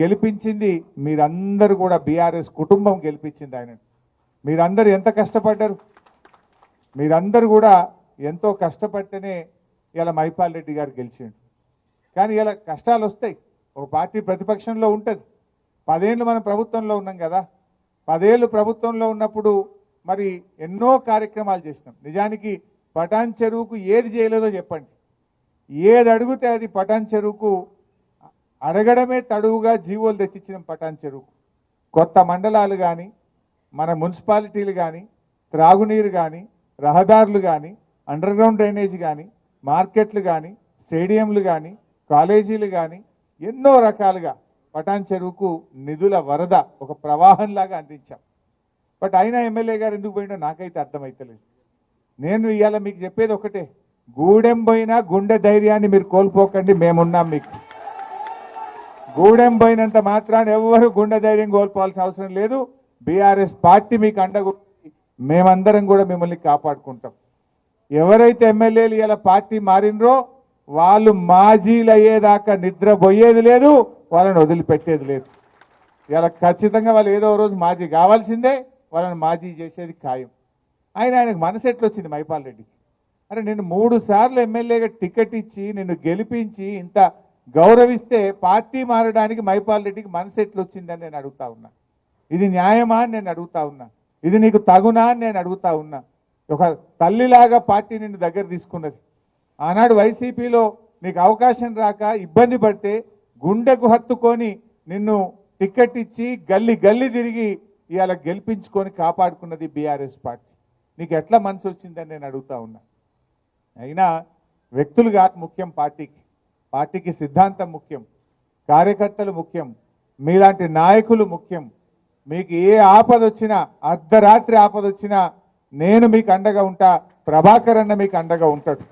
గెలిపించింది మీరందరూ కూడా, బీఆర్ఎస్ కుటుంబం గెలిపించింది ఆయన. మీరందరూ ఎంత కష్టపడ్డారు, మీరందరూ కూడా ఎంతో కష్టపడితేనే ఇలా మైపాల్ రెడ్డి గారు గెలిచిండు. కానీ ఇలా కష్టాలు వస్తాయి, ఒక పార్టీ ప్రతిపక్షంలో ఉంటుంది. 10 ఏళ్ళు మనం ప్రభుత్వంలో ఉన్నాం కదా, 10 ఏళ్ళు ప్రభుత్వంలో ఉన్నప్పుడు మరి ఎన్నో కార్యక్రమాలు చేసినాం. నిజానికి పటాన్ చెరువుకు ఏది చేయలేదో చెప్పండి, ఏది అడిగితే అది పటాన్ చెరువుకు అడగడమే తడువుగా జీవోలు తెచ్చిచ్చినాం. పటాన్ చెరువుకు కొత్త మండలాలు కానీ, మన మున్సిపాలిటీలు కానీ, త్రాగునీరు కానీ, రహదారులు కానీ, అండర్ గ్రౌండ్ డ్రైనేజ్ కానీ, మార్కెట్లు కానీ, స్టేడియంలు కానీ, కాలేజీలు కానీ, ఎన్నో రకాలుగా పటాన్ చెరువుకు నిధుల వరద ఒక ప్రవాహంలాగా అందించాం. బట్ అయినా ఎమ్మెల్యే గారు ఎందుకు పోయినా నాకైతే అర్థమవుతలేదు. నేను ఇవాళ మీకు చెప్పేది ఒకటే, గూడెం పోయినా గుండె ధైర్యాన్ని మీరు కోల్పోకండి, మేమున్నాం మీకు. గూడెం పోయినంత మాత్రాన ఎవరు గుండె ధైర్యం కోల్పోవాల్సిన అవసరం లేదు. బీఆర్ఎస్ పార్టీ మీకు అండగా, మేమందరం కూడా మిమ్మల్ని కాపాడుకుంటాం. ఎవరైతే ఎమ్మెల్యేలు ఇలా పార్టీ మారినరో వాళ్ళు మాజీలు అయ్యేదాకా నిద్రపోయేది లేదు, వాళ్ళని వదిలిపెట్టేది లేదు. ఇలా ఖచ్చితంగా వాళ్ళు ఏదో రోజు మాజీ కావాల్సిందే, వాళ్ళని మాజీ చేసేది ఖాయం. ఆయనకు మనసు ఎట్లొచ్చింది మైపాల్ రెడ్డికి? అరే నేను 3 సార్లు ఎమ్మెల్యేగా టికెట్ ఇచ్చి నిన్ను గెలిపించి ఇంత గౌరవిస్తే పార్టీ మారడానికి మైపాల్ రెడ్డికి మనసు ఎట్లొచ్చిందని నేను అడుగుతా ఉన్నా. ఇది న్యాయమా అని నేను అడుగుతా ఉన్నా. ఇది నీకు తగునా అని నేను అడుగుతా ఉన్నా. ఒక తల్లిలాగా పార్టీ నిన్ను దగ్గర తీసుకున్నది. ఆనాడు వైసీపీలో నీకు అవకాశం రాక ఇబ్బంది పడితే గుండెకు హత్తుకొని నిన్ను టికెట్ ఇచ్చి గల్లీ గల్లీ తిరిగి ఇవాళ గెలిపించుకొని కాపాడుకున్నది బీఆర్ఎస్ పార్టీ. నీకు ఎట్లా మనసు వచ్చిందని నేను అడుగుతా ఉన్నా. అయినా వ్యక్తులు కాదు ముఖ్యం, పార్టీకి సిద్ధాంతం ముఖ్యం, కార్యకర్తలు ముఖ్యం, మీలాంటి నాయకులు ముఖ్యం. మీకు ఏ ఆపద వచ్చినా, అర్ధరాత్రి ఆపద వచ్చినా నేను మీకు అండగా ఉంటా, ప్రభాకర్ అన్న మీకు అండగా ఉంటాడు.